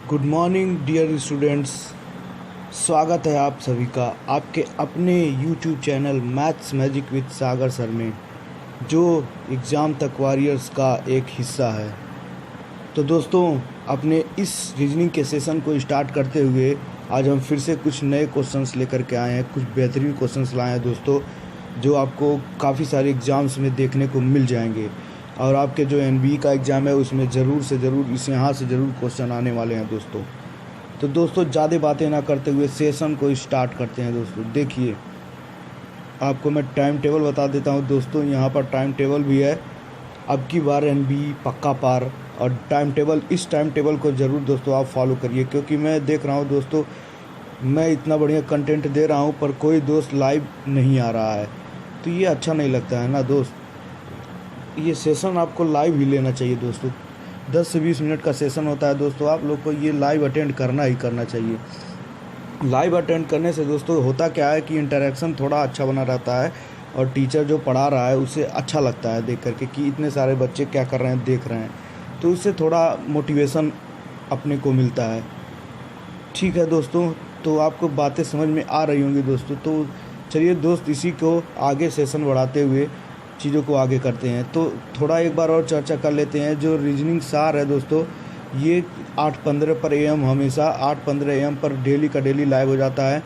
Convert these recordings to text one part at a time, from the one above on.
Good morning dear students. स्वागत है आप सभी का आपके अपने YouTube channel maths magic with Sagar sir में, जो एग्ज़ाम तक वॉरियर्स का एक हिस्सा है। तो दोस्तों, अपने इस रीजनिंग के सेशन को स्टार्ट करते हुए आज हम फिर से कुछ नए क्वेश्चंस लेकर के आए हैं। कुछ बेहतरीन क्वेश्चंस लाए हैं दोस्तों, जो आपको काफ़ी सारे एग्ज़ाम्स में देखने को मिल जाएंगे। और आपके जो एनबीई का एग्ज़ाम है उसमें ज़रूर से ज़रूर यहाँ से ज़रूर क्वेश्चन आने वाले हैं दोस्तों। तो दोस्तों, ज़्यादा बातें ना करते हुए सेशन को स्टार्ट करते हैं दोस्तों। देखिए, आपको मैं टाइम टेबल बता देता हूँ दोस्तों। यहाँ पर टाइम टेबल भी है, अब की बार एनबीई पक्का पार। और इस टाइम टेबल को ज़रूर दोस्तों आप फॉलो करिए, क्योंकि मैं देख रहा हूँ दोस्तों, मैं इतना बढ़िया कंटेंट दे रहा हूँ पर कोई दोस्त लाइव नहीं आ रहा है, तो ये अच्छा नहीं लगता है ना दोस्त। ये सेशन आपको लाइव ही लेना चाहिए दोस्तों। 10 से 20 मिनट का सेशन होता है दोस्तों, आप लोग को ये लाइव अटेंड करना ही करना चाहिए। लाइव अटेंड करने से दोस्तों होता क्या है कि इंटरेक्शन थोड़ा अच्छा बना रहता है, और टीचर जो पढ़ा रहा है उसे अच्छा लगता है देख करके कि इतने सारे बच्चे क्या कर रहे हैं, देख रहे हैं, तो उससे थोड़ा मोटिवेशन अपने को मिलता है। ठीक है दोस्तों, तो आपको बातें समझ में आ रही होंगी दोस्तों। तो चलिए दोस्त, इसी को आगे सेशन बढ़ाते हुए चीज़ों को आगे करते हैं। तो थोड़ा एक बार और चर्चा कर लेते हैं। जो रीजनिंग सार है दोस्तों, ये 8:15 पर AM, हमेशा 8:15 AM पर डेली का डेली लाइव हो जाता है।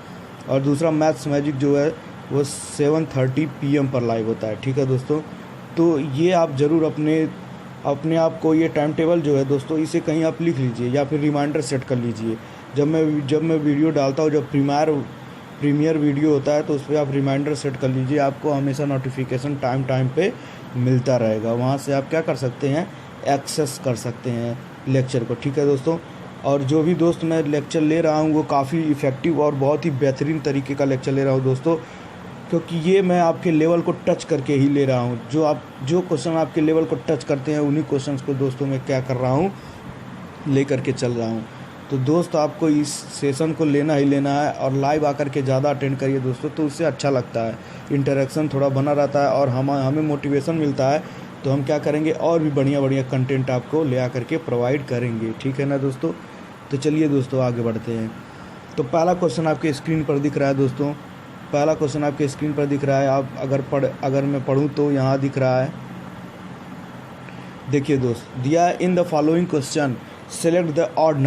और दूसरा मैथ्स मैजिक जो है वो 7:30 PM पर लाइव होता है। ठीक है दोस्तों, तो ये आप ज़रूर अपने आप को ये टाइम टेबल जो है दोस्तों, इसे कहीं आप लिख लीजिए या फिर रिमाइंडर सेट कर लीजिए। जब मैं वीडियो डालता हूँ, जब प्रीमियर वीडियो होता है, तो उस पर आप रिमाइंडर सेट कर लीजिए। आपको हमेशा नोटिफिकेशन टाइम पे मिलता रहेगा। वहाँ से आप क्या कर सकते हैं, एक्सेस कर सकते हैं लेक्चर को। ठीक है दोस्तों, और जो भी दोस्त मैं लेक्चर ले रहा हूँ वो काफ़ी इफ़ेक्टिव और बहुत ही बेहतरीन तरीके का लेक्चर ले रहा हूँ दोस्तों, क्योंकि ये मैं आपके लेवल को टच करके ही ले रहा हूँ। जो क्वेश्चन आपके लेवल को टच करते हैं, उन्हीं क्वेश्चंस को दोस्तों मैं क्या कर रहा हूँ, ले करके चल रहा हूँ। तो दोस्त, आपको इस सेशन को लेना ही लेना है, और लाइव आकर के ज़्यादा अटेंड करिए दोस्तों, तो उससे अच्छा लगता है। इंटरेक्शन थोड़ा बना रहता है और हमें मोटिवेशन मिलता है, तो हम क्या करेंगे, और भी बढ़िया कंटेंट आपको ले आकर के प्रोवाइड करेंगे। ठीक है ना दोस्तों। तो चलिए दोस्तों, आगे बढ़ते हैं। तो पहला क्वेश्चन आपके स्क्रीन पर दिख रहा है दोस्तों। पहला क्वेश्चन आपके स्क्रीन पर दिख रहा है। आप अगर मैं पढ़ूँ तो यहाँ दिख रहा है। देखिए दोस्त, दिया in the following question select the odd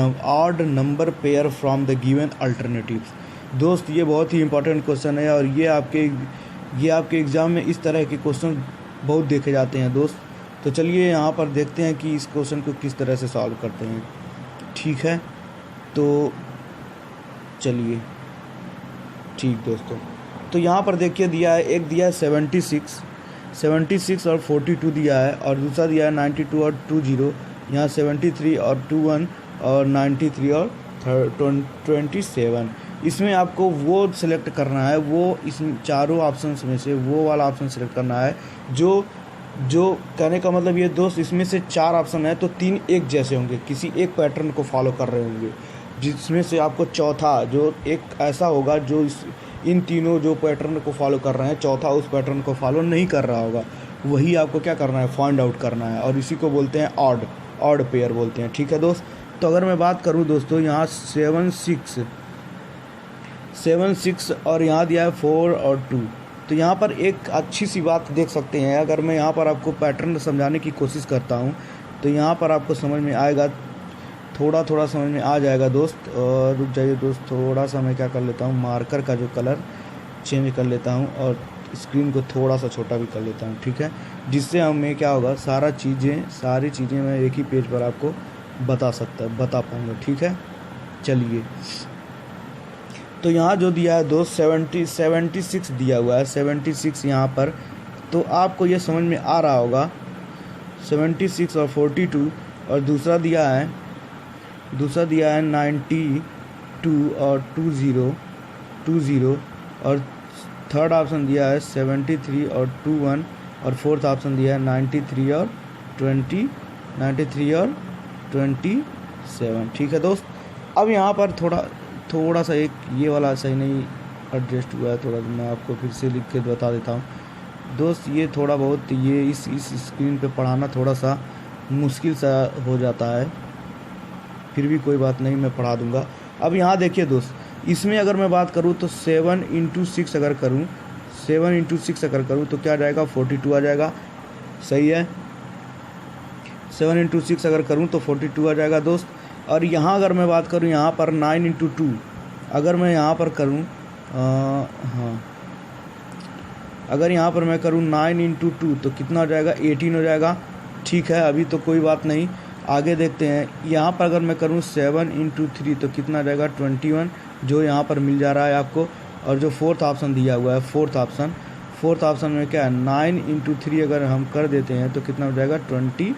number pair from the given alternatives. दोस्त, ये बहुत ही इंपॉर्टेंट क्वेश्चन है, और ये आपके एग्ज़ाम में इस तरह के क्वेश्चन बहुत देखे जाते हैं दोस्त। तो चलिए यहाँ पर देखते हैं कि इस क्वेश्चन को किस तरह से सॉल्व करते हैं। ठीक है, तो चलिए। ठीक दोस्तों, तो यहाँ पर देखिए दिया है, एक दिया है 76 और 42 दिया है, और दूसरा दिया है 92 और 20। यहाँ 73 और 21 और 93 और 27। इसमें आपको वो सिलेक्ट करना है, वो इस चारों ऑप्शंस में से वो वाला ऑप्शन सिलेक्ट करना है जो कहने का मतलब ये दोस्त, इसमें से 4 ऑप्शन है तो 3 एक जैसे होंगे, किसी एक पैटर्न को फॉलो कर रहे होंगे, जिसमें से आपको चौथा जो एक ऐसा होगा जो इन तीनों जो पैटर्न को फॉलो कर रहे हैं, चौथा उस पैटर्न को फॉलो नहीं कर रहा होगा, वही आपको क्या करना है, फाइंड आउट करना है। और इसी को बोलते हैं ऑड पेयर बोलते हैं। ठीक है दोस्त, तो अगर मैं बात करूं दोस्तों, यहाँ 7 6 और यहाँ दिया है 4 और 2। तो यहाँ पर एक अच्छी सी बात देख सकते हैं। अगर मैं यहाँ पर आपको पैटर्न समझाने की कोशिश करता हूँ, तो यहाँ पर आपको समझ में आएगा, थोड़ा समझ में आ जाएगा दोस्त। और रुक जाइए दोस्त, थोड़ा सा मैं क्या कर लेता हूँ, मार्कर का जो कलर चेंज कर लेता हूँ, और स्क्रीन को थोड़ा सा छोटा भी कर लेता हूँ। ठीक है, जिससे हमें क्या होगा, सारी चीज़ें मैं एक ही पेज पर आपको बता पाऊँगा। ठीक है, चलिए। तो यहाँ जो दिया है दोस्त 76 दिया हुआ है, 76 यहाँ पर, तो आपको ये समझ में आ रहा होगा 76 और 42, और दूसरा दिया है 92 और 20, और थर्ड ऑप्शन दिया है 73 और 21, और फोर्थ ऑप्शन दिया है 93 और 27। ठीक है दोस्त, अब यहाँ पर थोड़ा सा एक ये वाला सही नहीं एडजस्ट हुआ है, थोड़ा मैं आपको फिर से लिख के बता देता हूँ दोस्त। ये थोड़ा बहुत ये इस स्क्रीन पे पढ़ाना थोड़ा सा मुश्किल सा हो जाता है, फिर भी कोई बात नहीं, मैं पढ़ा दूंगा। अब यहाँ देखिए दोस्त, इसमें अगर मैं बात करूँ तो 7 × 6 अगर करूँ, 7 × 6 अगर करूँ तो क्या आ जाएगा, 42 आ जाएगा। सही है, 7 × 6 अगर करूँ तो 42 आ जाएगा दोस्त। और यहाँ अगर मैं बात करूँ, यहाँ पर 9 × 2 अगर मैं यहाँ पर करूँ, हाँ, अगर यहाँ पर मैं करूँ 9 × 2 तो कितना हो जाएगा, 18 हो जाएगा। ठीक है, अभी तो कोई बात नहीं, आगे देखते हैं। यहाँ पर अगर मैं करूँ 7 × 3 तो कितना आ जाएगा, 21, जो यहाँ पर मिल जा रहा है आपको। और जो फोर्थ ऑप्शन दिया हुआ है, फोर्थ ऑप्शन में क्या है, 9 × 3 अगर हम कर देते हैं तो कितना हो जाएगा, 27,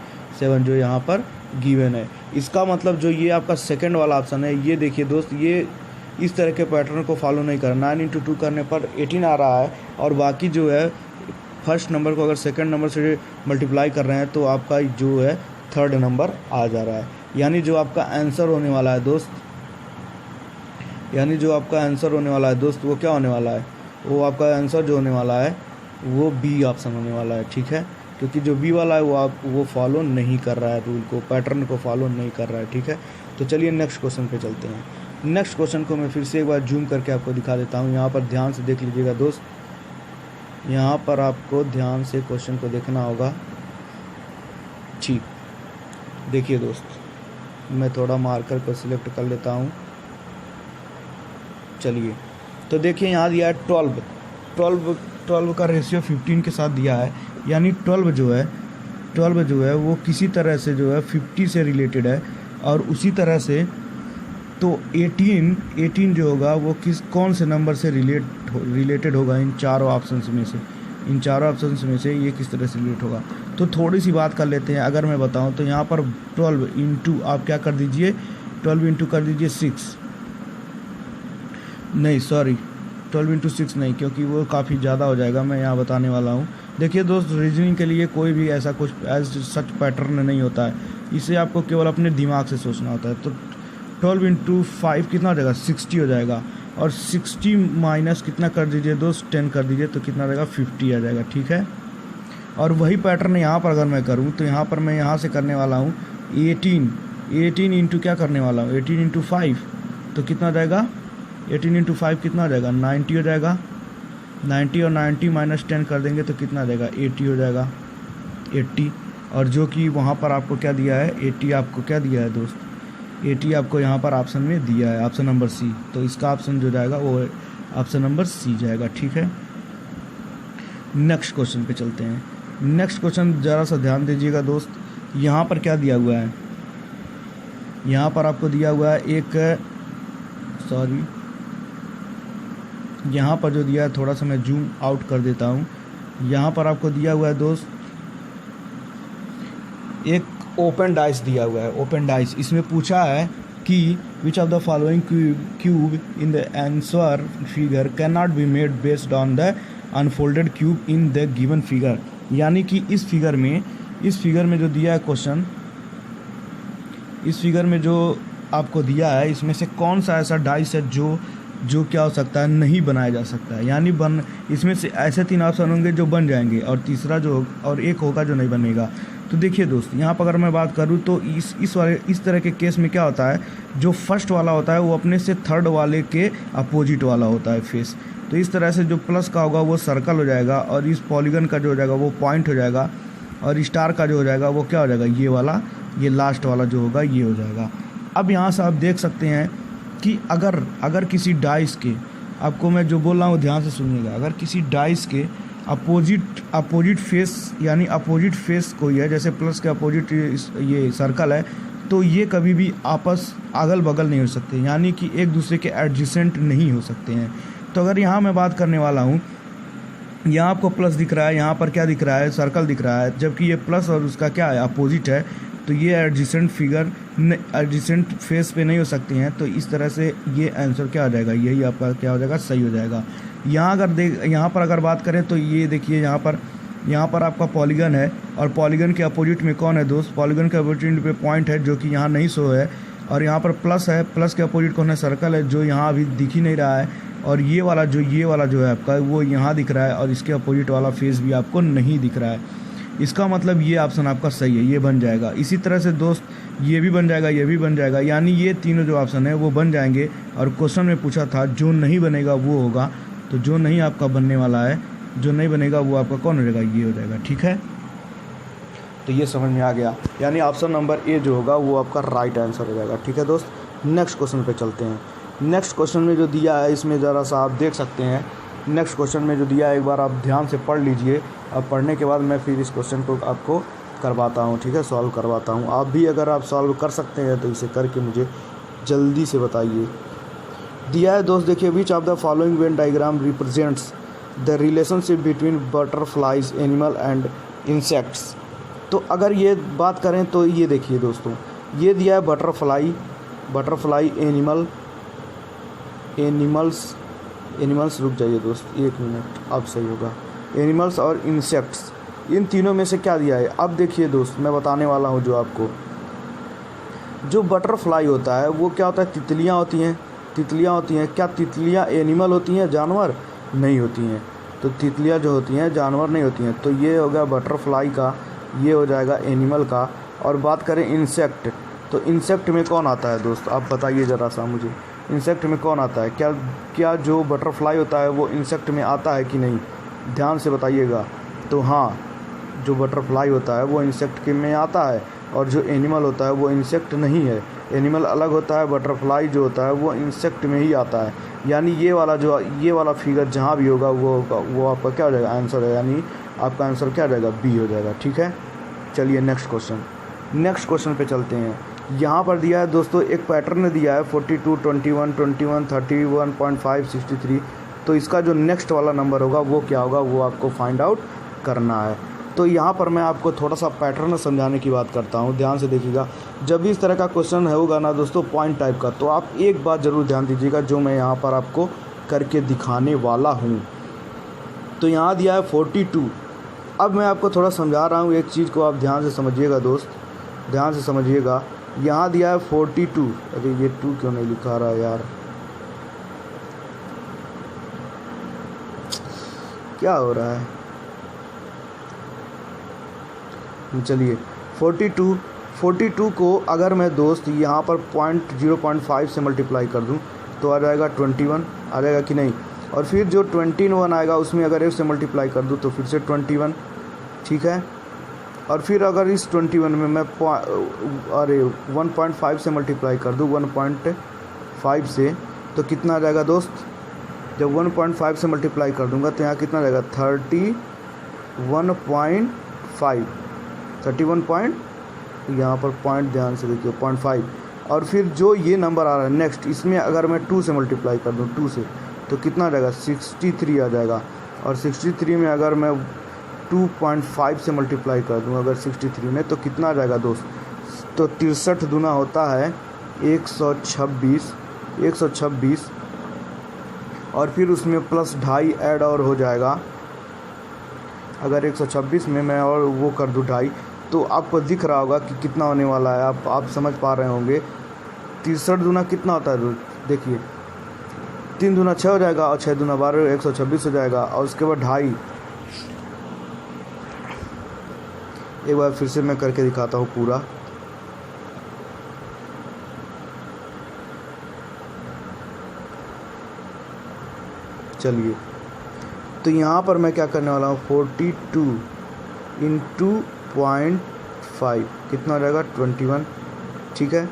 जो यहाँ पर गिवन है। इसका मतलब जो ये आपका सेकंड वाला ऑप्शन है, ये देखिए दोस्त, ये इस तरह के पैटर्न को फॉलो नहीं कर, 9 × 2 करने पर 18 आ रहा है, और बाकी जो है फर्स्ट नंबर को अगर सेकंड नंबर से मल्टीप्लाई कर रहे हैं तो आपका जो है थर्ड नंबर आ जा रहा है। यानी जो आपका आंसर होने वाला है दोस्त, वो क्या होने वाला है, वो आपका आंसर जो होने वाला है वो बी ऑप्शन होने वाला है। ठीक है, क्योंकि जो बी वाला है वो फॉलो नहीं कर रहा है, रूल को, पैटर्न को फॉलो नहीं कर रहा है। ठीक है, तो चलिए नेक्स्ट क्वेश्चन पे चलते हैं। नेक्स्ट क्वेश्चन को मैं फिर से एक बार जूम करके आपको दिखा देता हूँ। यहाँ पर ध्यान से देख लीजिएगा दोस्त, यहाँ पर आपको ध्यान से क्वेश्चन को देखना होगा। ठीक, देखिए दोस्त, मैं थोड़ा मार्कर को सिलेक्ट कर लेता हूँ। चलिए, तो देखिए यहाँ दिया है 12 का रेशियो 15 के साथ दिया है। यानी 12 जो है वो किसी तरह से जो है 50 से रिलेटेड है, और उसी तरह से तो 18 जो होगा वो कौन से नंबर से रिलेटेड होगा इन चारों ऑप्शंस में से ये किस तरह से रिलेट होगा। तो थोड़ी सी बात कर लेते हैं। अगर मैं बताऊं तो यहाँ पर 12 × आप क्या कर दीजिए, 12 × कर दीजिए 6, नहीं सॉरी 12 × 6 नहीं, क्योंकि वो काफ़ी ज़्यादा हो जाएगा। मैं यहाँ बताने वाला हूँ। देखिए दोस्त, रीजनिंग के लिए कोई भी ऐसा कुछ एज सच पैटर्न नहीं होता है, इसे आपको केवल अपने दिमाग से सोचना होता है। तो 12 × 5 कितना हो जाएगा, 60 हो जाएगा, और 60 माइनस कितना कर दीजिए दोस्त, 10 कर दीजिए, तो कितना रहेगा, 50 आ जाएगा। ठीक है, और वही पैटर्न यहाँ पर अगर मैं करूँ तो यहाँ पर मैं यहाँ से करने वाला हूँ 18 इंटू क्या करने वाला हूँ, 18 × 5 तो कितना हो जाएगा, 18 × 5 कितना हो जाएगा, 90 हो जाएगा। 90 और 90 माइनस 10 कर देंगे तो कितना आ जाएगा, 80 हो जाएगा, 80। और जो कि वहाँ पर आपको क्या दिया है, 80 आपको क्या दिया है दोस्त, 80 आपको यहाँ पर ऑप्शन में दिया है, ऑप्शन नंबर सी। तो इसका ऑप्शन जो जाएगा वो ऑप्शन नंबर सी जाएगा। ठीक है, नेक्स्ट क्वेश्चन पे चलते हैं। नेक्स्ट क्वेश्चन ज़रा सा ध्यान दीजिएगा दोस्त, यहाँ पर क्या दिया हुआ है, यहाँ पर आपको दिया हुआ है यहाँ पर जो दिया है, थोड़ा सा मैं जूम आउट कर देता हूँ। यहाँ पर आपको दिया हुआ है दोस्त एक ओपन डाइस दिया हुआ है, ओपन डाइस। इसमें पूछा है कि which of the following cube in the answer figure can not be made based on the unfolded cube in the given figure. यानी कि इस फिगर में जो दिया है क्वेश्चन, इस फिगर में जो आपको दिया है, इसमें से कौन सा ऐसा डाइस है जो क्या हो सकता है, नहीं बनाया जा सकता है। यानी इसमें से ऐसे 3 ऑप्शन होंगे जो बन जाएंगे, और तीसरा और एक होगा जो नहीं बनेगा। तो देखिए दोस्त, यहाँ पर अगर मैं बात करूँ तो इस तरह के केस में क्या होता है, जो फर्स्ट वाला होता है वो अपने से थर्ड वाले के अपोजिट वाला होता है फेस। तो इस तरह से जो प्लस का होगा वो सर्कल हो जाएगा, और इस पॉलीगन का जो हो जाएगा वो पॉइंट हो जाएगा, और स्टार का जो हो जाएगा वो क्या हो जाएगा, ये लास्ट वाला जो होगा ये हो जाएगा। अब यहाँ से आप देख सकते हैं कि अगर किसी डाइस के, आपको मैं जो बोल रहा हूँ ध्यान से सुनिएगा, अगर किसी डाइस के अपोजिट फेस, यानी अपोजिट फेस कोई है, जैसे प्लस के अपोजिट ये सर्कल है, तो ये कभी भी आपस अगल बगल नहीं हो सकते, यानी कि एक दूसरे के एडजेसेंट नहीं हो सकते हैं। तो अगर यहाँ मैं बात करने वाला हूँ, यहाँ आपको प्लस दिख रहा है, यहाँ पर क्या दिख रहा है, सर्कल दिख रहा है, जबकि ये प्लस और उसका क्या है, अपोजिट है, तो ये एडजेसेंट फेस पे नहीं हो सकते हैं। तो इस तरह से ये आंसर क्या हो जाएगा, यही आपका क्या हो जाएगा, सही हो जाएगा। यहाँ पर अगर बात करें तो ये देखिए, यहाँ पर आपका पॉलीगन है, और पॉलीगन के अपोजिट में कौन है दोस्त, पॉलीगन के अपोजिट पे पॉइंट है जो कि यहाँ नहीं शो है, और यहाँ पर प्लस है, प्लस के अपोजिट कौन है, सर्कल है, जो यहाँ अभी दिख ही नहीं रहा है, और ये वाला जो है आपका वो यहाँ दिख रहा है, और इसके अपोजिट वाला फेस भी आपको नहीं दिख रहा है। इसका मतलब ये ऑप्शन आपका सही है, ये बन जाएगा। इसी तरह से दोस्त ये भी बन जाएगा, ये भी बन जाएगा, यानी ये तीनों जो ऑप्शन है वो बन जाएंगे। और क्वेश्चन में पूछा था जो नहीं बनेगा वो होगा, तो जो नहीं आपका बनने वाला है, जो नहीं बनेगा वो आपका कौन हो जाएगा, ये हो जाएगा। ठीक है, तो ये समझ में आ गया, यानी ऑप्शन नंबर ए जो होगा वो आपका राइट आंसर हो जाएगा। ठीक है दोस्त, नेक्स्ट क्वेश्चन पे चलते हैं। नेक्स्ट क्वेश्चन में जो दिया है इसमें ज़रा सा आप देख सकते हैं। नेक्स्ट क्वेश्चन में जो दिया है एक बार आप ध्यान से पढ़ लीजिए। अब पढ़ने के बाद मैं फिर इस क्वेश्चन को आपको करवाता हूँ, ठीक है, सॉल्व करवाता हूँ। आप भी अगर आप सॉल्व कर सकते हैं तो इसे करके मुझे जल्दी से बताइए। दिया है दोस्त, देखिए, which of the following Venn diagram represents the relationship between butterflies animal and insects. तो अगर ये बात करें तो ये देखिए दोस्तों, ये दिया है बटरफ्लाई एनिमल्स, रुक जाइए दोस्त 1 मिनट, अब सही होगा। एनिमल्स और इंसेक्ट्स, इन तीनों में से क्या दिया है। अब देखिए दोस्त, मैं बताने वाला हूँ जो आपको, जो बटरफ्लाई होता है वो क्या होता है, तितलियाँ होती हैं। क्या तितलियाँ एनिमल होती हैं, जानवर नहीं होती हैं। तो तितलियाँ जो होती हैं जानवर नहीं होती हैं। तो ये हो गया बटरफ्लाई का, ये हो जाएगा एनिमल का। और बात करें इंसेक्ट, तो इंसेक्ट में कौन आता है दोस्त, आप बताइए ज़रा सा मुझे, इंसेक्ट में कौन आता है। क्या जो बटरफ्लाई होता है वो इंसेक्ट में आता है कि नहीं, ध्यान से बताइएगा। तो हाँ, जो बटरफ्लाई होता है वो इंसेक्ट के में आता है, और जो एनिमल होता है वो इंसेक्ट नहीं है। एनिमल अलग होता है, बटरफ्लाई जो होता है वो इंसेक्ट में ही आता है। यानी ये वाला फिगर जहाँ भी होगा वो आपका क्या हो जाएगा, आंसर है। यानी आपका आंसर क्या हो जाएगा, बी हो जाएगा। ठीक है, चलिए नेक्स्ट क्वेश्चन पे चलते हैं। यहाँ पर दिया है दोस्तों, एक पैटर्न दिया है 42, 21, 21, 31.5, 63। तो इसका जो नेक्स्ट वाला नंबर होगा वो क्या होगा, वो आपको फाइंड आउट करना है। तो यहाँ पर मैं आपको थोड़ा सा पैटर्न समझाने की बात करता हूँ, ध्यान से देखिएगा। जब भी इस तरह का क्वेश्चन होगा ना दोस्तों, पॉइंट टाइप का, तो आप एक बात ज़रूर ध्यान दीजिएगा जो मैं यहाँ पर आपको करके दिखाने वाला हूँ। तो यहाँ दिया है 42। अब मैं आपको थोड़ा समझा रहा हूँ, एक चीज़ को आप ध्यान से समझिएगा दोस्त, ध्यान से समझिएगा। यहाँ दिया है 42, अरे ये 2 क्यों नहीं लिखा रहा यार, क्या हो रहा है। चलिए 42 को अगर मैं दोस्त यहाँ पर 0.5 से मल्टीप्लाई कर दूँ तो आ जाएगा 21, आ जाएगा कि नहीं। और फिर जो 21 आएगा उसमें अगर 1 से मल्टीप्लाई कर दूँ तो फिर से 21, ठीक है। और फिर अगर इस 21 में मैं 1.5 से मल्टीप्लाई कर दूँ, 1.5 से, तो कितना आ जाएगा दोस्त। जब 1.5 से मल्टीप्लाई कर दूंगा तो यहाँ कितना आ जाएगा, 31 यहाँ पर पॉइंट ध्यान से देखिए 0.5। और फिर जो ये नंबर आ रहा है नेक्स्ट, इसमें अगर मैं 2 से मल्टीप्लाई कर दूँ 2 से, तो कितना आ जाएगा, 63 आ जाएगा। और 63 में अगर मैं 2.5 से मल्टीप्लाई कर दूँ अगर 63 में, तो कितना आ जाएगा दोस्त। तो 63 दूना होता है 126, और फिर उसमें प्लस 2.5 ऐड और हो जाएगा। अगर 126 में मैं और वो कर दूँ 2.5, तो आपको दिख रहा होगा कि कितना होने वाला है, आप समझ पा रहे होंगे। 63 दूना कितना होता है, देखिए 3 दूना 6 हो जाएगा, और 6 दूना 12, 126 हो जाएगा। और उसके बाद 2.5, एक बार फिर से मैं करके दिखाता हूँ पूरा। चलिए, तो यहाँ पर मैं क्या करने वाला हूँ, 42 इंटू 0.5 कितना हो जाएगा, 21, ठीक है।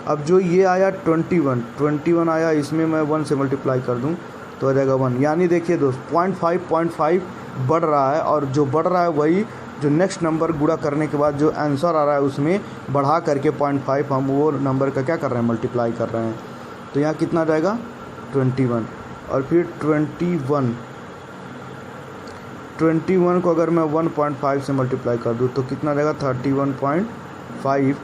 अब जो ये आया 21 आया, इसमें मैं 1 से मल्टीप्लाई कर दूँ तो आ जाएगा 1। यानी देखिए दोस्त 0.5 बढ़ रहा है, और जो बढ़ रहा है वही जो नेक्स्ट नंबर गुणा करने के बाद जो आंसर आ रहा है उसमें बढ़ा करके 0.5 हम वो नंबर का क्या कर रहे हैं, मल्टीप्लाई कर रहे हैं। तो यहाँ कितना आ जाएगा, 21। और फिर 21 को अगर मैं 1.5 से मल्टीप्लाई कर दूँ तो कितना आ जाएगा, 31.5।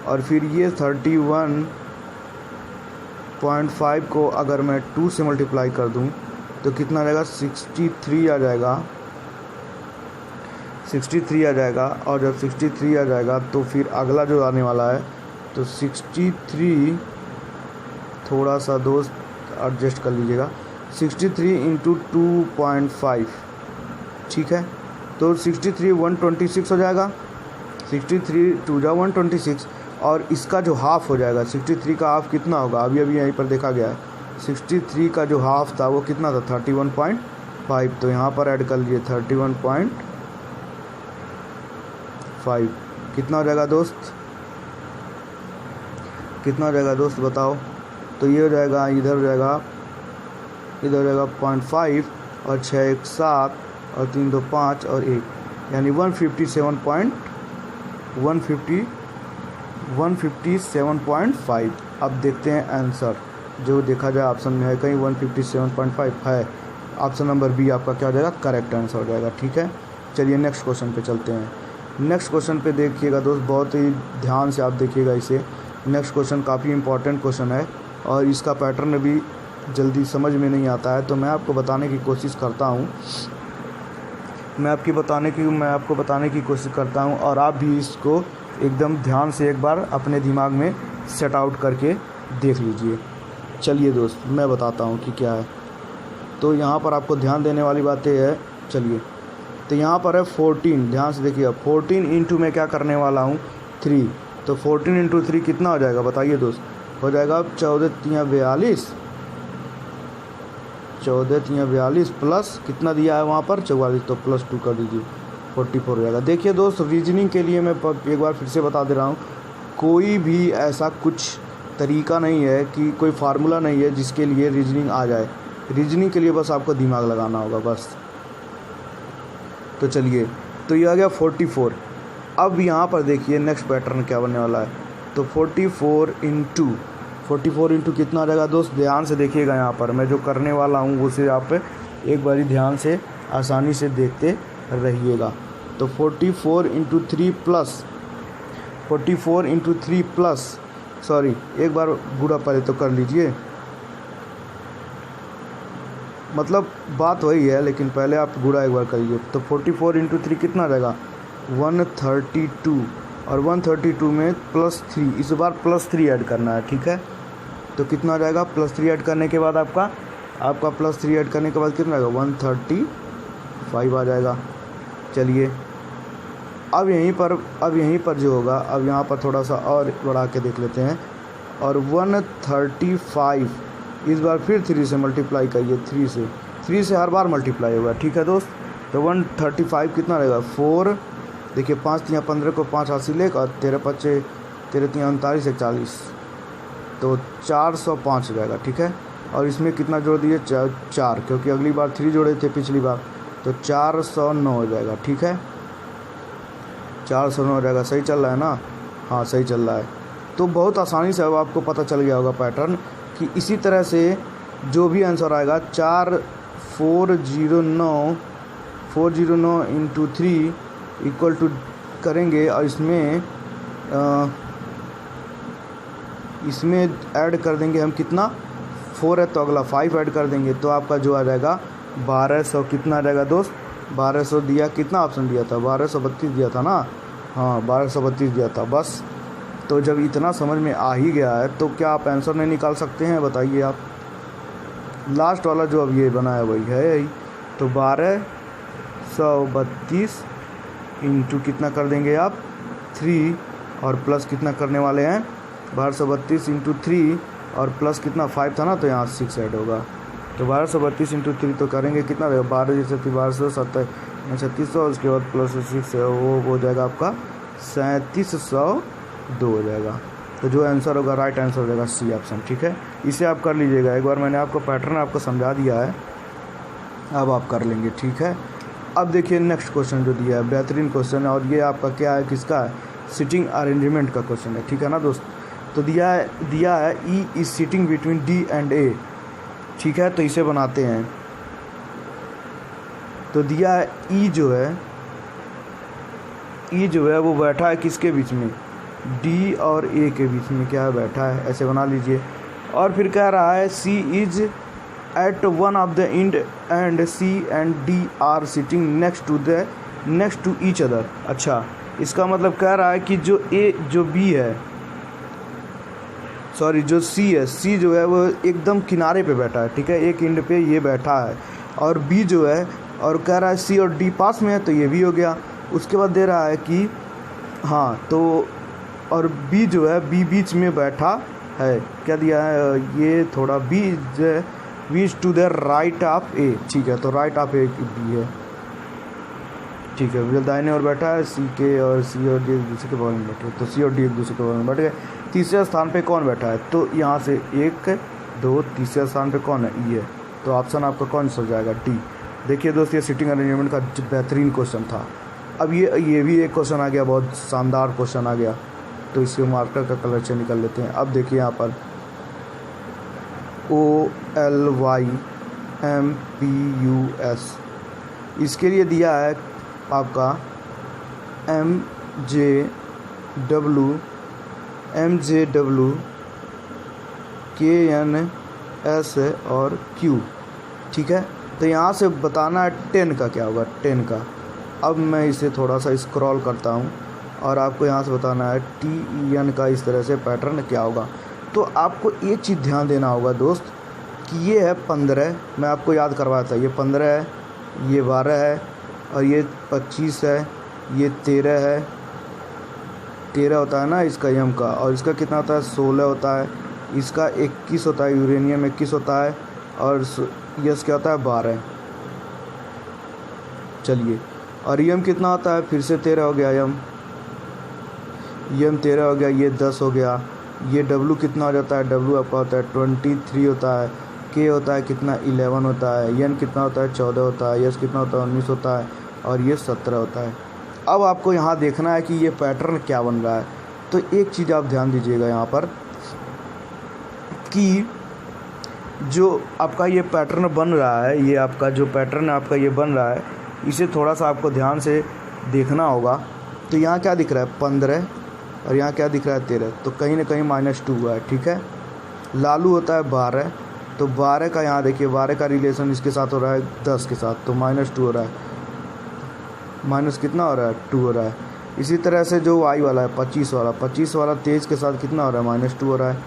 और फिर ये 31.5 को अगर मैं 2 से मल्टीप्लाई कर दूँ तो कितना आ जाएगा, 63 आ जाएगा। 63 आ जाएगा। और जब 63 आ जाएगा तो फिर अगला जो आने वाला है, तो 63 थोड़ा सा दोस्त एडजस्ट कर लीजिएगा, 63 इंटू 2.5, ठीक है। तो 63 126 हो जाएगा, 63 2 जा 126, और इसका जो हाफ हो जाएगा 63 का हाफ कितना होगा, अभी अभी यहीं पर देखा गया है 63 का जो हाफ था वो कितना था 31.5, तो यहाँ पर ऐड कर लीजिए 31.5, कितना हो जाएगा दोस्त, कितना हो जाएगा दोस्त बताओ। तो ये हो जाएगा, इधर हो जाएगा 0.5 और 6 1 7 और 3 2 5 और 1, यानी 157.5। अब देखते हैं आंसर, जो देखा जाए ऑप्शन में है कहीं 157.5 है, ऑप्शन नंबर बी आपका क्या हो जाएगा, करेक्ट आंसर हो जाएगा। ठीक है, चलिए नेक्स्ट क्वेश्चन पे चलते हैं। नेक्स्ट क्वेश्चन पे देखिएगा दोस्त, बहुत ही ध्यान से आप देखिएगा इसे। नेक्स्ट क्वेश्चन काफ़ी इंपॉर्टेंट क्वेश्चन है और इसका पैटर्न भी जल्दी समझ में नहीं आता है, तो मैं आपको बताने की कोशिश करता हूँ, मैं आपको बताने की कोशिश करता हूँ, और आप भी इसको एकदम ध्यान से एक बार अपने दिमाग में सेट आउट करके देख लीजिए। चलिए दोस्त मैं बताता हूँ कि क्या है। तो यहाँ पर आपको ध्यान देने वाली बात ये है, चलिए तो यहाँ पर है 14, ध्यान से देखिए, 14 इंटू में क्या करने वाला हूँ 3, तो 14 इंटू 3 कितना हो जाएगा बताइए दोस्त, हो जाएगा 14 3 42, 14 3 42 प्लस कितना दिया है वहाँ पर 44, तो +2 कर दीजिए 44 हो जाएगा। देखिए दोस्त, रीजनिंग के लिए मैं एक बार फिर से बता दे रहा हूँ, कोई भी ऐसा कुछ तरीका नहीं है कि कोई फार्मूला नहीं है जिसके लिए रीजनिंग आ जाए, रीजनिंग के लिए बस आपको दिमाग लगाना होगा बस। तो चलिए, तो ये आ गया 44। अब यहाँ पर देखिए नेक्स्ट पैटर्न क्या बनने वाला है, तो 44 इंटू कितना आ जाएगा दोस्त, ध्यान से देखिएगा, यहाँ पर मैं जो करने वाला हूँ उसे आप एक बारी ध्यान से आसानी से देखते रहिएगा। तो 44 इंटू 3 प्लस सॉरी, एक बार गुणा पहले तो कर लीजिए, मतलब बात वही है लेकिन पहले आप गुणा एक बार करिए। तो 44 इंटू 3 कितना आ जाएगा 132, और 132 में +3, इस बार +3 ऐड करना है। ठीक है, तो कितना आ जाएगा, +3 ऐड करने के बाद आपका +3 ऐड करने के बाद कितना आएगा 135 आ जाएगा। चलिए अब यहीं पर जो होगा, अब यहाँ पर थोड़ा सा और बढ़ा के देख लेते हैं, और 135 इस बार फिर 3 से मल्टीप्लाई करिए, 3 से हर बार मल्टीप्लाई होगा। ठीक है दोस्त, तो 135 कितना रहेगा 4, देखिए 5 3 15 को 5 हासिल एक, और 13 5 13 3 39 40, तो 405 हो जाएगा। ठीक है, और इसमें कितना जोड़ दिए 4, क्योंकि अगली बार 3 जोड़े थे पिछली बार, तो 409 हो जाएगा। ठीक है, 409 हो जाएगा। सही चल रहा है ना, हाँ सही चल रहा है। तो बहुत आसानी से अब आपको पता चल गया होगा पैटर्न, कि इसी तरह से जो भी आंसर आएगा 409 इंटू 3 इक्वल टू करेंगे, और इसमें ऐड कर देंगे हम कितना 4 है, तो अगला 5 ऐड कर देंगे, तो आपका जो आ जाएगा 1200, कितना आ जाएगा दोस्त 1200 दिया, कितना ऑप्शन दिया था 1232 दिया था ना, हाँ 1232 दिया था बस। तो जब इतना समझ में आ ही गया है तो क्या आप आंसर नहीं निकाल सकते हैं, बताइए आप। लास्ट वाला जो अब ये बना है वही है यही, तो 1232 इंटू कितना कर देंगे आप 3, और प्लस कितना करने वाले हैं 1232 इंटू 3, और प्लस कितना 5 था ना, तो यहाँ 6 ऐड होगा, तो 1232 इंटू 3 तो करेंगे कितना रहेगा 12 जैसे 1270 3600, उसके बाद प्लस 6 वो हो जाएगा आपका 3702 हो जाएगा। तो जो आंसर होगा राइट आंसर हो जाएगा सी ऑप्शन। ठीक है, इसे आप कर लीजिएगा, एक बार मैंने आपको पैटर्न आपको समझा दिया है, अब आप कर लेंगे। ठीक है, अब देखिए नेक्स्ट क्वेश्चन जो दिया है, बेहतरीन क्वेश्चन है, और ये आपका क्या है, किसका है, सिटिंग अरेंजमेंट का क्वेश्चन है। ठीक है ना दोस्त, तो दिया है E is sitting between D and A. ठीक है, तो इसे बनाते हैं। तो दिया है ई जो है वो बैठा है किसके बीच में, डी और ए के बीच में क्या है बैठा है, ऐसे बना लीजिए। और फिर कह रहा है C is at one of the end and C and D are sitting next to each other. अच्छा, इसका मतलब कह रहा है कि जो सी है, जो है वो एकदम किनारे पे बैठा है। ठीक है, एक एंड पे ये बैठा है, और बी जो है और कह रहा है सी और डी पास में है, तो ये भी हो गया। उसके बाद दे रहा है कि हाँ तो और बी जो है बी बीच में बैठा है, क्या दिया है ये थोड़ा B is to the right of A, ठीक है, तो राइट ऑफ ए बी है, ठीक है। दाहिने और बैठा है सी के, और सी और डी एक दूसरे के बगल में बैठे, तो सी और डी एक दूसरे के बगल में बैठ गए। तीसरे स्थान पे कौन बैठा है, तो यहाँ से 1 2 तीसरे स्थान पे कौन है, ई है, तो ऑप्शन आपका कौन सा हो जाएगा, डी। देखिए दोस्त ये सीटिंग अरेंजमेंट का बेहतरीन क्वेश्चन था। अब ये भी एक क्वेश्चन आ गया, बहुत शानदार क्वेश्चन आ गया, तो इसके मार्कर का कलर चेंज निकल लेते हैं। अब देखिए यहाँ पर OLYMPUS, इसके लिए दिया है आपका MJW KNS और Q, ठीक है। तो यहाँ से बताना है 10 का क्या होगा, 10 का। अब मैं इसे थोड़ा सा स्क्रॉल करता हूँ और आपको यहाँ से बताना है TEN का इस तरह से पैटर्न क्या होगा। तो आपको एक चीज़ ध्यान देना होगा दोस्त कि ये है 15, मैं आपको याद करवाया था, ये 15 है, ये 12 है, और ये 25 है, ये 13 है, 13 होता है ना इसका यम का, और इसका कितना होता है 16 होता है, इसका 21 होता है, यूरेनियम 21 होता है, और यस क्या होता है 12। चलिए, और यम कितना होता है, फिर से 13 हो गया, यम 13 हो गया, ये 10 हो गया। ये डब्लू कितना हो जाता है, डब्लू आपका होता है 23 होता है, के होता है कितना 11 होता है, एन कितना होता है 14 होता है, यस कितना होता है 19 होता है, और ये 17 होता है। अब आपको यहाँ देखना है कि ये पैटर्न क्या बन रहा है। तो एक चीज़ आप ध्यान दीजिएगा यहाँ पर कि जो आपका ये पैटर्न बन रहा है, ये आपका जो पैटर्न आपका ये बन रहा है, इसे थोड़ा सा आपको ध्यान से देखना होगा। तो यहाँ क्या दिख रहा है 15, और यहाँ क्या दिख रहा है 13, तो कहीं ना कहीं -2 हुआ है, ठीक है। लालू होता है 12, तो 12 का यहाँ देखिए 12 का रिलेशन इसके साथ हो रहा है 10 के साथ, तो -2 हो रहा है, माइनस कितना हो रहा है 2 हो रहा है। इसी तरह से जो वाई वाला है 25 वाला 23 के साथ कितना हो रहा है -2 हो रहा है।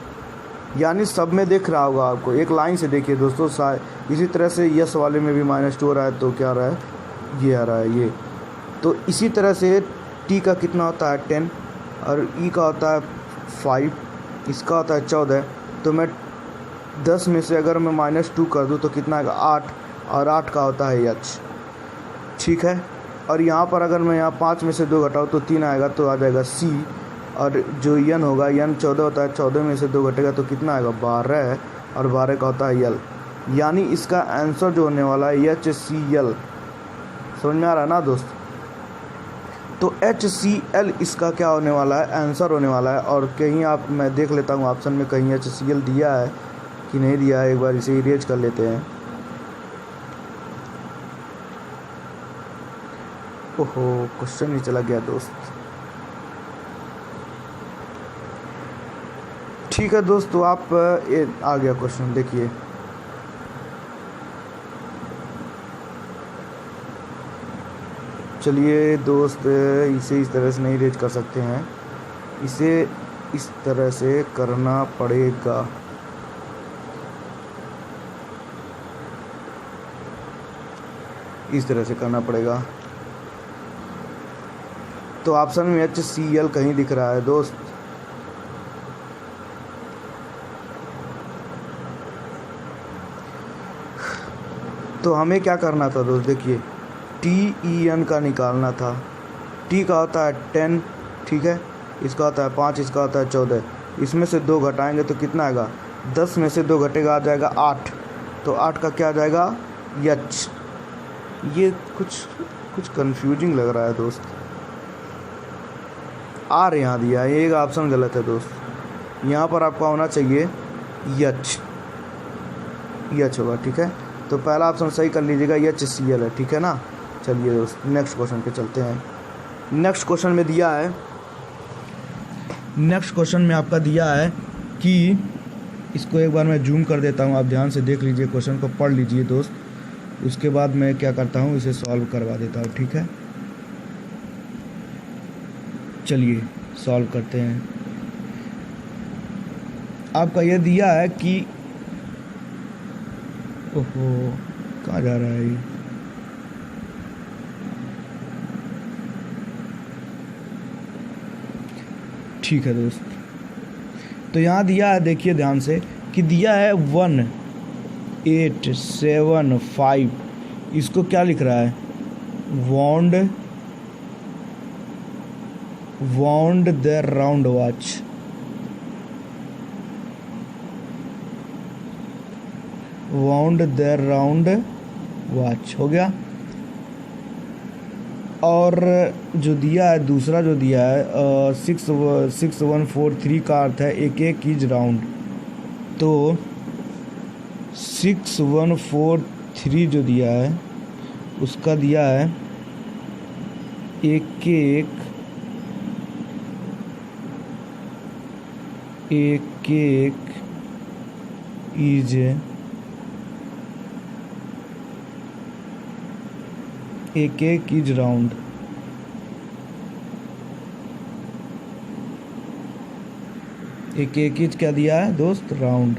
यानी सब में देख रहा होगा आपको, एक लाइन से देखिए दोस्तों। इसी तरह से यस वाले में भी -2 हो रहा है, तो क्या आ रहा है ये आ रहा है ये। तो इसी तरह से टी का कितना होता है 10, और ई का होता है 5, इसका होता है 14। तो मैं 10 में से अगर मैं -2 कर दूं तो कितना आएगा 8, और 8 का होता है एच, ठीक है। और यहाँ पर अगर मैं यहाँ 5 में से 2 घटाऊँ तो 3 आएगा, तो आ जाएगा सी। और जो एन होगा, एन 14 होता है, 14 में से 2 घटेगा तो कितना आएगा 12, और 12 का होता है यल। यानी इसका आंसर जो होने वाला है HCl, समझ में आ रहा है ना दोस्त। तो HCl इसका क्या होने वाला है, आंसर होने वाला है। और कहीं आप मैं देख लेता हूँ ऑप्शन में कहीं HCl दिया है कि नहीं दिया है, एक बार इसे इरेज कर लेते हैं। ओहो, क्वेश्चन ही चला गया दोस्त। ठीक है दोस्त, तो आप ये आ गया क्वेश्चन, देखिए चलिए दोस्त, इसे इस तरह से नहीं रेज कर सकते हैं, इसे इस तरह से करना पड़ेगा। इस तरह से करना पड़ेगा। तो ऑप्शन में HCl कहीं दिख रहा है दोस्त। तो हमें क्या करना था दोस्त, देखिए TEN का निकालना था। T का होता है 10, ठीक है, इसका होता है 5, इसका होता है 14। इसमें से 2 घटाएंगे तो कितना आएगा, 10 में से 2 घटेगा आ जाएगा 8, तो 8 का क्या आ जाएगा H। ये कुछ कंफ्यूजिंग लग रहा है दोस्त। आर यहाँ दिया है, ये ऑप्शन गलत है दोस्त। यहाँ पर आपका होना चाहिए H होगा, ठीक है। तो पहला ऑप्शन सही कर लीजिएगा, HCl है, ठीक है ना। चलिए दोस्त नेक्स्ट क्वेश्चन पे चलते हैं। नेक्स्ट क्वेश्चन में दिया है, नेक्स्ट क्वेश्चन में आपका दिया है कि इसको एक बार मैं जूम कर देता हूँ, आप ध्यान से देख लीजिए, क्वेश्चन को पढ़ लीजिए दोस्त। उसके बाद मैं क्या करता हूँ, इसे सॉल्व करवा देता हूँ, ठीक है। चलिए सॉल्व करते हैं। आपका ये दिया है कि ओहो कहाँ जा रहा है ये, ठीक है दोस्त, तो यहाँ दिया है, देखिए ध्यान से कि दिया है 1875, इसको क्या लिख रहा है, wound the round watch, wound the round watch हो गया। और जो दिया है दूसरा, जो दिया है 6143 का अर्थ है एक इज राउंड, तो 6143 जो दिया है उसका दिया है एक इज एक इज राउंड, एक इज क्या दिया है दोस्त, राउंड।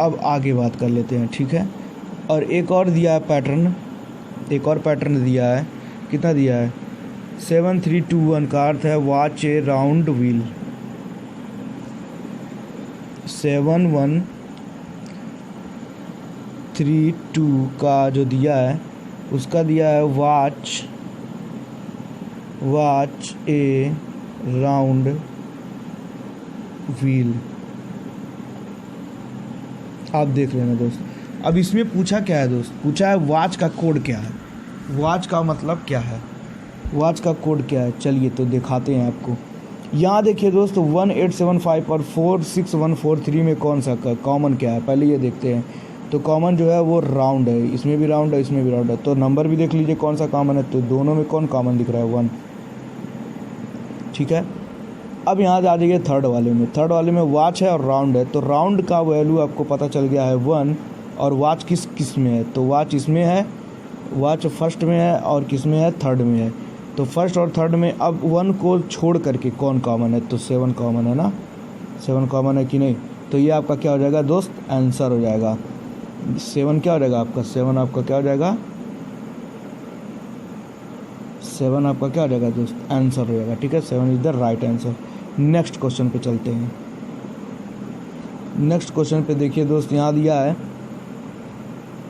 अब आगे बात कर लेते हैं, ठीक है। और एक और दिया है पैटर्न, एक और पैटर्न दिया है, कितना दिया है 7321 का अर्थ है वॉच ए राउंड व्हील, 7132 का जो दिया है उसका दिया है वॉच ए राउंड व्हील। आप देख लेना दोस्त। अब इसमें पूछा क्या है दोस्त, पूछा है वॉच का कोड क्या है, वॉच का मतलब क्या है, वॉच का कोड क्या है, चलिए तो दिखाते हैं आपको। यहाँ देखिए दोस्त 1875 और 46143 में कौन सा कॉमन क्या है, पहले ये देखते हैं। तो कॉमन जो है वो राउंड है, इसमें भी राउंड है, इसमें भी राउंड है। तो नंबर भी देख लीजिए कौन सा कॉमन है, तो दोनों में कौन कॉमन दिख रहा है, 1, ठीक है। अब यहाँ आ जाइए थर्ड वाले में, थर्ड वाले में वॉच है और राउंड है। तो राउंड का वैल्यू आपको पता चल गया है 1, और वॉच किस में है, तो वॉच इसमें है, वॉच फर्स्ट में है, और किस में है, थर्ड में है। तो फर्स्ट और थर्ड में अब 1 को छोड़ करके कौन कॉमन है, तो 7 कॉमन है ना, 7 कॉमन है कि नहीं। तो ये आपका क्या हो जाएगा दोस्त, आंसर हो जाएगा 7, क्या हो जाएगा आपका 7, आपका क्या हो जाएगा 7, आपका क्या हो जाएगा दोस्त, आंसर हो जाएगा, ठीक है। 7 is the right answer. Next question पे चलते हैं। नेक्स्ट क्वेश्चन पे देखिए दोस्त, यहाँ दिया है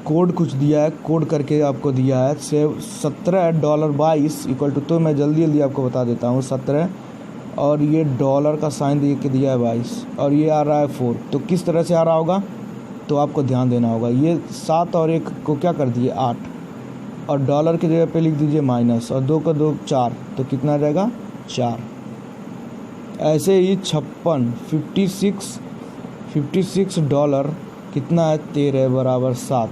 कोड, कुछ दिया है, कोड करके आपको दिया है $17.22 इक्वल टू, तो मैं जल्दी आपको बता देता हूँ, 17 और ये डॉलर का साइन दे के दिया है 22, और ये आ रहा है 4। तो किस तरह से आ रहा होगा, तो आपको ध्यान देना होगा। ये 7 और 1 को क्या कर दिए 8, और डॉलर की जगह पे लिख दीजिए माइनस, और 2 का 2 4, तो कितना आ जाएगा 4। ऐसे ही 56 डॉलर कितना है 13 बराबर 7,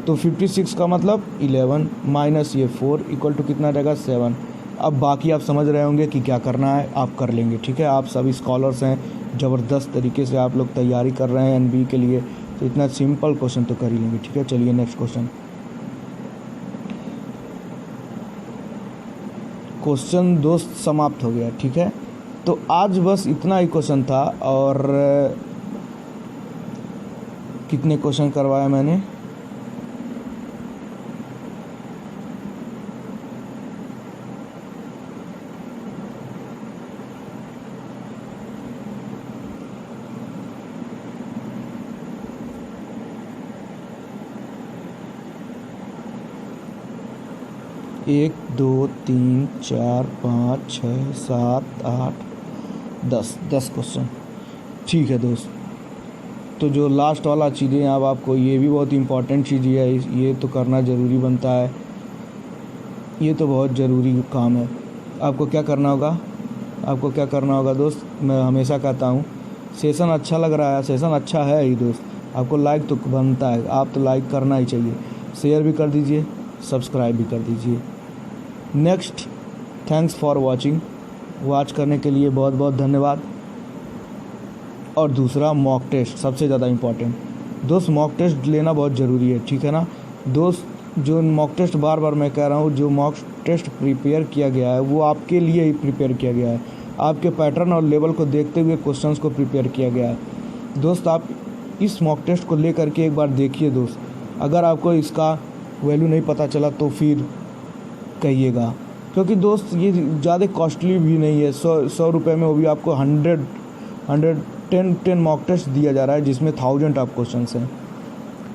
तो 56 का मतलब 11 माइनस ये 4 इक्वल टू कितना रहेगा 7। अब बाकी आप समझ रहे होंगे कि क्या करना है, आप कर लेंगे, ठीक है। आप सभी स्कॉलर्स हैं, ज़बरदस्त तरीके से आप लोग तैयारी कर रहे हैं एनबी के लिए, तो इतना सिंपल क्वेश्चन तो कर ही लेंगे, ठीक है। चलिए नेक्स्ट क्वेश्चन दोस्त समाप्त हो गया, ठीक है। तो आज बस इतना ही क्वेश्चन था, और कितने क्वेश्चन करवाया मैंने, एक 2 3 4 5 6 7 8 10 क्वेश्चन, ठीक है दोस्त। तो जो लास्ट वाला चीज़ें अब आपको, ये भी बहुत इंपॉर्टेंट चीज़ है, ये तो करना ज़रूरी बनता है, ये तो बहुत ज़रूरी काम है। आपको क्या करना होगा, आपको क्या करना होगा दोस्त, मैं हमेशा कहता हूँ सेशन अच्छा लग रहा है, सेशन अच्छा है ही दोस्त, आपको लाइक तो बनता है, आप तो लाइक करना ही चाहिए, शेयर भी कर दीजिए, सब्सक्राइब भी कर दीजिए। Next, thanks for watching, watch करने के लिए बहुत बहुत धन्यवाद। और दूसरा मॉक टेस्ट सबसे ज़्यादा इम्पॉर्टेंट दोस्त, मॉक टेस्ट लेना बहुत ज़रूरी है, ठीक है ना दोस्त। जो मॉक टेस्ट बार बार मैं कह रहा हूँ, जो मॉक टेस्ट प्रिपेयर किया गया है वो आपके लिए ही प्रिपेयर किया गया है, आपके पैटर्न और लेवल को देखते हुए क्वेश्चंस को प्रिपेयर किया गया है दोस्त। आप इस मॉक टेस्ट को ले करके एक बार देखिए दोस्त, अगर आपको इसका वैल्यू नहीं पता चला तो फिर कहिएगा, क्योंकि दोस्त ये ज़्यादा कॉस्टली भी नहीं है। 100 रुपये में वो भी आपको 10 मॉक टेस्ट दिया जा रहा है, जिसमें 1000 ऑफ क्वेश्चन हैं।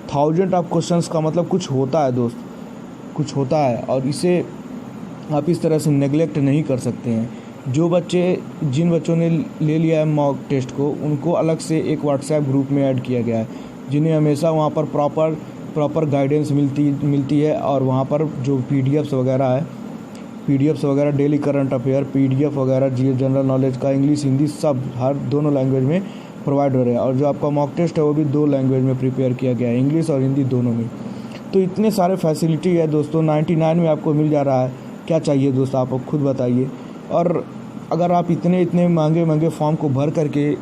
1000 ऑफ क्वेश्चन का मतलब कुछ होता है दोस्त, कुछ होता है, और इसे आप इस तरह से नेगलेक्ट नहीं कर सकते हैं। जिन बच्चों ने ले लिया है मॉक टेस्ट को, उनको अलग से एक व्हाट्सएप ग्रुप में ऐड किया गया है, जिन्हें हमेशा वहाँ पर प्रॉपर गाइडेंस मिलती है। और वहाँ पर जो पीडीएफ्स वगैरह डेली करंट अफेयर पीडीएफ वगैरह, जनरल नॉलेज का, इंग्लिश हिंदी सब हर दोनों लैंग्वेज में प्रोवाइड हो रहे हैं। और जो आपका मॉक टेस्ट है वो भी 2 लैंग्वेज में प्रिपेयर किया गया है, इंग्लिश और हिंदी दोनों में। तो इतने सारे फैसिलिटी है दोस्तों, 99 में आपको मिल जा रहा है। क्या चाहिए दोस्त, आप खुद बताइए। और अगर आप इतने महंगे फॉर्म को भर करके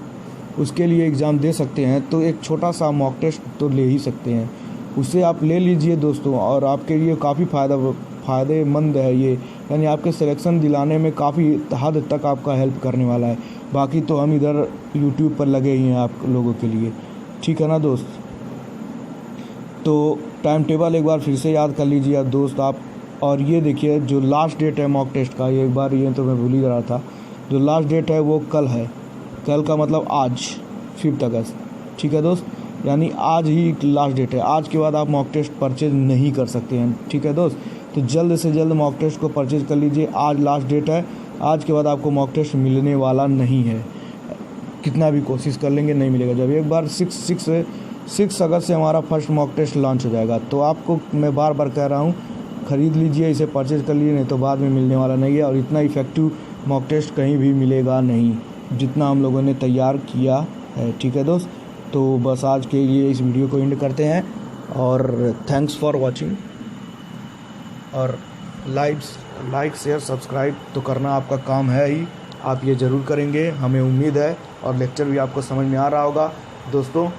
उसके लिए एग्ज़ाम दे सकते हैं, तो एक छोटा सा मॉक टेस्ट तो ले ही सकते हैं। उसे आप ले लीजिए दोस्तों, और आपके लिए काफ़ी फ़ायदेमंद है ये, यानी आपके सिलेक्शन दिलाने में काफ़ी हद तक आपका हेल्प करने वाला है। बाकी तो हम इधर यूट्यूब पर लगे ही हैं आप लोगों के लिए, ठीक है ना दोस्त। तो टाइम टेबल एक बार फिर से याद कर लीजिए दोस्त आप। और ये देखिए, जो लास्ट डेट है मॉक टेस्ट का, ये तो मैं भूल ही रहा था, जो लास्ट डेट है वो कल है। कल का मतलब आज 5 अगस्त, ठीक है दोस्त, यानी आज ही लास्ट डेट है। आज के बाद आप मॉक टेस्ट परचेज नहीं कर सकते हैं, ठीक है दोस्त। तो जल्द से जल्द मॉक टेस्ट को परचेज कर लीजिए, आज लास्ट डेट है। आज के बाद आपको मॉक टेस्ट मिलने वाला नहीं है, कितना भी कोशिश कर लेंगे नहीं मिलेगा। जब एक बार 6 अगस्त से हमारा फर्स्ट मॉक टेस्ट लॉन्च हो जाएगा, तो आपको मैं बार बार कह रहा हूँ, ख़रीद लीजिए, इसे परचेज कर लीजिए, नहीं तो बाद में मिलने वाला नहीं है। और इतना इफ़ेक्टिव मॉक टेस्ट कहीं भी मिलेगा नहीं, जितना हम लोगों ने तैयार किया है, ठीक है दोस्त। तो बस आज के लिए इस वीडियो को एंड करते हैं, और थैंक्स फॉर वॉचिंग। और लाइक शेयर सब्सक्राइब तो करना आपका काम है ही, आप ये ज़रूर करेंगे, हमें उम्मीद है। और लेक्चर भी आपको समझ में आ रहा होगा दोस्तों,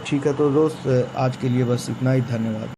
ठीक है। तो दोस्त आज के लिए बस इतना ही, धन्यवाद।